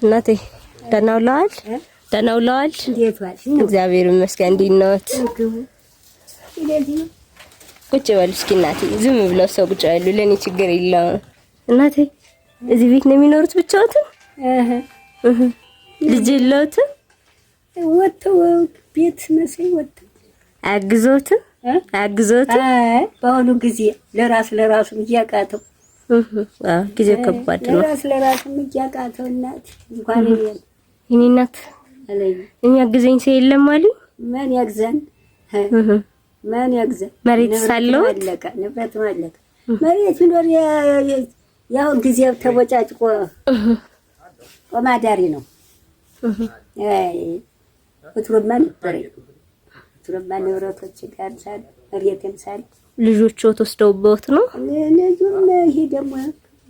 እናቴ ደህና ውለዋል? ደህና ውለዋል? እንዴት ዋልሽ? እግዚአብሔር ይመስገን። እንዴት ነዎት? ቁጭ በሉ እስኪ እናቴ። ዝም ብለው ሰው ቁጭ በሉ፣ ለኔ ችግር የለውም። እናቴ እዚህ ቤት ነው የሚኖሩት ብቻዎትን? ልጅ የለዎትም? ወጥተው ቤት መስሎኝ ወጥተው አያግዞትም? አያግዞትም? በአሁኑ ጊዜ ለራሱ እያቃተው ጊዜ ከባድ ነው። ለራሱ እያቃተው እናት እንኳን እኔ እናት የሚያግዘኝ ሰው የለም አሉኝ። ማን ያግዘን? ማን ያግዘን? መሬት ሳለው ንብረት ማለቀ መሬት ቢኖር ያው ጊዜው ተቦጫጭቆ ቆማዳሪ ነው። ወትሮማ ነበር ንብረቶች ጋር ሳል መሬትም ሳል ልጆቹ ተወስደውበት ነው። ልጁም ይሄ ደግሞ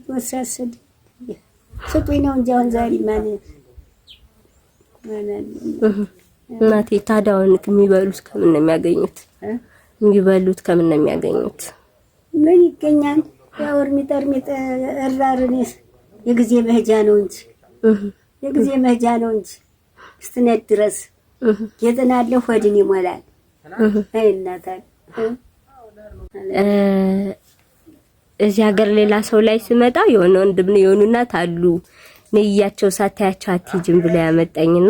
ወሳሰድ ስጡኝ ነው እንጂ አሁን ዛሬ ማን እናቴ ታዳውን የሚበሉት ከምን ነው የሚያገኙት? የሚበሉት ከምን ነው የሚያገኙት? ምን ይገኛል? ያው እርሚጥ እራርኔስ የጊዜ መሄጃ ነው እንጂ የጊዜ መሄጃ ነው እንጂ እስትነት ድረስ የጥናለሁ ሆድን ይሞላል። አይ እናታል እዚህ ሀገር ሌላ ሰው ላይ ስመጣ የሆነ ወንድም ነው የሆኑ እናት አሉ ነይያቸው ሳታያቸው አትይጅም ብለ ያመጣኝና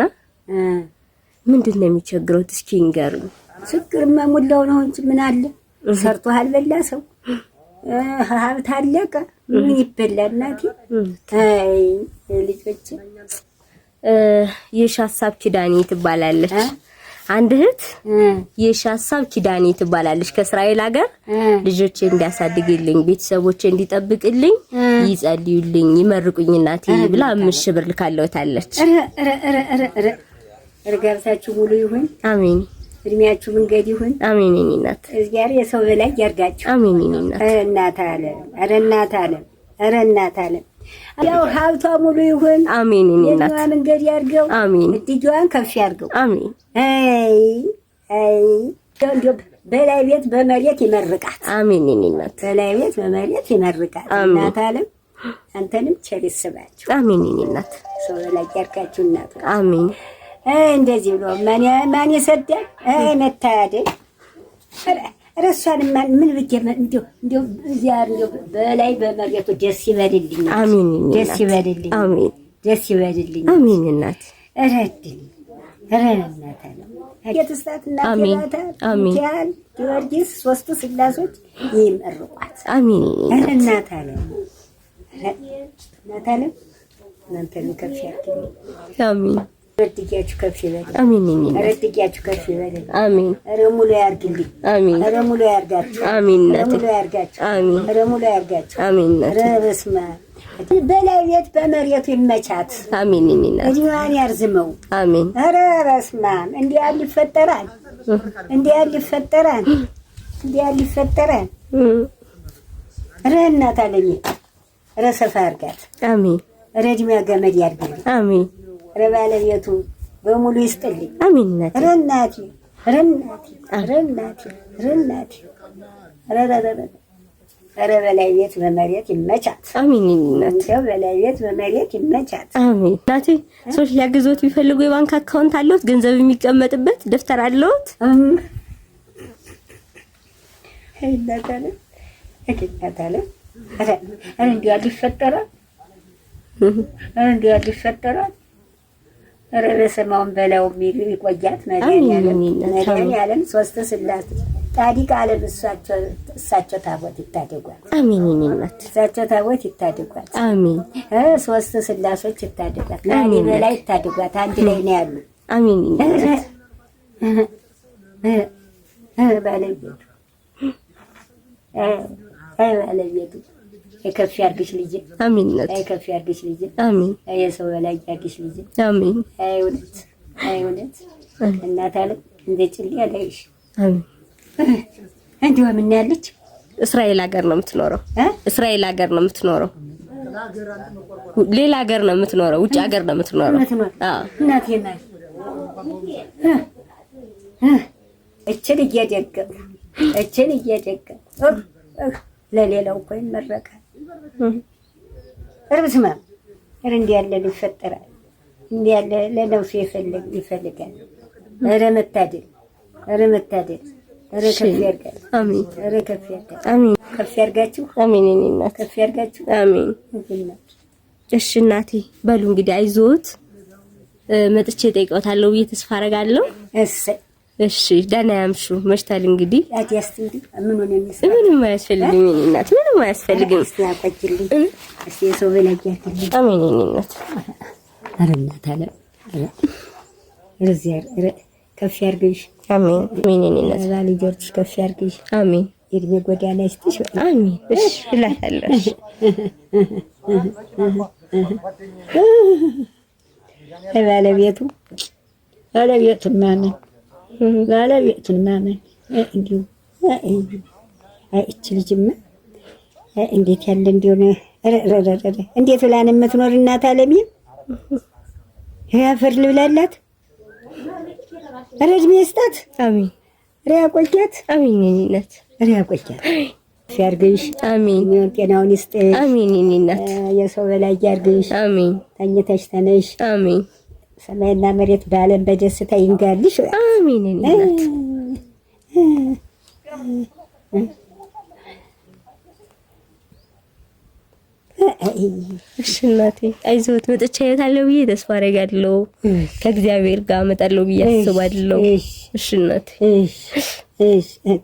ምንድነው የሚቸግረው? እስኪ ንገሩኝ። ችግርማ ሙላው ነው እንጂ ምን አለ ሰርቶ አልበላ ሰው ሀብት አለቀ ምን ይበላል? እናቴ አይ ልጆች የሻሳብ ኪዳኔ ትባላለች አንድ እህት የሻሳብ ኪዳኔ ትባላለች ከእስራኤል ሀገር ልጆቼ እንዲያሳድግልኝ ቤተሰቦቼ እንዲጠብቅልኝ ይጸልዩልኝ ይመርቁኝ እናቴ ብላ 5,000 ብር ልካለውታለች። እርጋብታችሁ ሙሉ ይሁን አሜን። እድሜያችሁ መንገድ ይሁን አሜን። እናት እግዚአብሔር የሰው በላይ ያርጋችሁ አሜን። እናት እናት አለ እናት አለ ያው ሀብቷ ሙሉ ይሁን አሜን። እናት መንገድ ያርገው አሜን። እድጇን ከፍ ያርገው አሜን። አይ በላይ ቤት በመሬት ይመርቃት አሜን። እናት በላይ ቤት በመሬት ይመርቃት እናት አለ አንተንም ቸር ይስባችሁ አሜን። እናት ሰው በላይ ያርጋችሁ እናት አሜን። እንደዚህ ብሎ ማን ይሰዳል? መታደል ረሷን ምን ብዬ እንደው ዚያር እንደው በላይ በመሬቱ ደስ ይበልልኝ አሜን። ደስ ይበልልኝ አሜን። ደስ ይበልልኝ አሜን። እናት እረድልኝ እናት አለ የተስታትና ተላታ አሜን። ጊዮርጊስ ሶስቱ ስላሶች ይመርቋት አሜን። እናት አለ እናንተ ከፍ ያድርግልኝ አሜን። ረድጊያችሁ ከፍ ይበል አሜን። ረድጊያችሁ ከፍ ይበል አሜን። ረሙሉ ያርግልኝ አሜን። ረሙሉ ያርጋችሁ አሜን። ረሙሉ ያርጋችሁ አሜን። ረሙሉ ያርጋችሁ አሜን። ረበስማ በላይ ቤት በመሬቱ ይመቻት አሜን። እዲዋን ያርዝመው አሜን። ረበስማ እንዲያል ይፈጠራል እንዲያል ይፈጠራል ረናት አለኝ ረሰፋ ያርጋት አሜን። ረድሚያ ገመድ ያርግልኝ አሜን። ረባለቤቱ በሙሉ ይስጥልኝ አሜን። ረናቲ በላይ ቤት በመሬት ይመቻት አሜን። እናቴው በላይ ቤት በመሬት ይመቻት አሜን። እናቴ ሰዎች ሊያግዙት ቢፈልጉ የባንክ አካውንት አለዎት? ገንዘብ የሚቀመጥበት ደፍተር አለዎት? እንዲያል ረበሰማውን በላው ይቆያት መድኃኒዓለም ሶስት ስላሴ ጻድቅ ዓለም እሳቸው ታቦት ይታደጓት አሜን። እናት እሳቸው ታቦት ይታደጓት አሜን። ሶስት ስላሶች ይታደጓት አሜን። በላይ ይታደጓት አንድ ላይ ነው ያሉ አሜን። ባለቤቱ የከፍ ያርግሽ ልጅ አሜን። የከፍ ያርግሽ ልጅ አሜን። የሰው በላይ ያርግሽ ልጅ አሜን። አይውነት እናት አለ እንደ ጭል ያለሽ አሜን። እንዲሁ ምን ያለች እስራኤል ሀገር ነው የምትኖረው እስራኤል ሀገር ነው የምትኖረው ሌላ ሀገር ነው የምትኖረው ውጭ ሀገር ነው የምትኖረው አዎ እናቴ ናት እችን እየደገ ለሌላው እኮ ይመረቃል እርብስማ እንዲህ ያለ ይፈጠራል እንዲህ ያለ ለነፍሱ ይፈልጋል። ኧረ መታደል፣ ኧረ መታደል፣ ኧረ ከፍ ያርጋል። አሜን። ኧረ ከፍ ያርጋል። አሜን። ከፍ ያርጋችሁ። አሜን። እኔ እናት ከፍ ያርጋችሁ። አሜን። እሺ እናቴ በሉ እንግዲህ አይዞት፣ መጥቼ ጠይቀውታለሁ ብዬ ተስፋ አደርጋለሁ። እሺ ደህና ያምሹ። መሽታል እንግዲህ አትያስቲ ምንም አያስፈልግም። እኔ እናት ምንም አያስፈልግም። እስቲ አቆጭልኝ እስቲ ሰው በላያትልኝ። አሜን እኔ እናት። ኧረ እናት አለ ረዚያ ከፍ ያርግሽ። አሜን አሜን እኔ እናት። ባልጆች ከፍ ያርግሽ። አሜን። የእድሜ ጎዳና ይስጥሽ። አሜን። እሺ እላታለሁ። ባለቤቱን ማመን እንዲሁ እች ልጅማ እንዴት ያለ እንደሆነ እንዴት ብላ ነው የምትኖር? እናት አለሜ ያፈር ልብላላት። ኧረ እድሜ ይስጣት። አሜን። ኧረ ያቆያት። አሜን እናት። ኧረ ያቆያት ያርግሽ። አሜን። ጤናውን ይስጥሽ። አሜን እናት። የሰው በላይ ያርግሽ። አሜን። ተኝተሽ ተነሽ። አሜን። ሰማይና መሬት በዓለም በደስታ ይንጋልሽ። አሜን እናት። እሺ እናቴ አይዞት፣ መጥቻ እየታለሁ ብዬ ተስፋ አደርጋለሁ። ከእግዚአብሔር ጋር እመጣለሁ ብዬ አስባለሁ። እሺ እናቴ። እሺ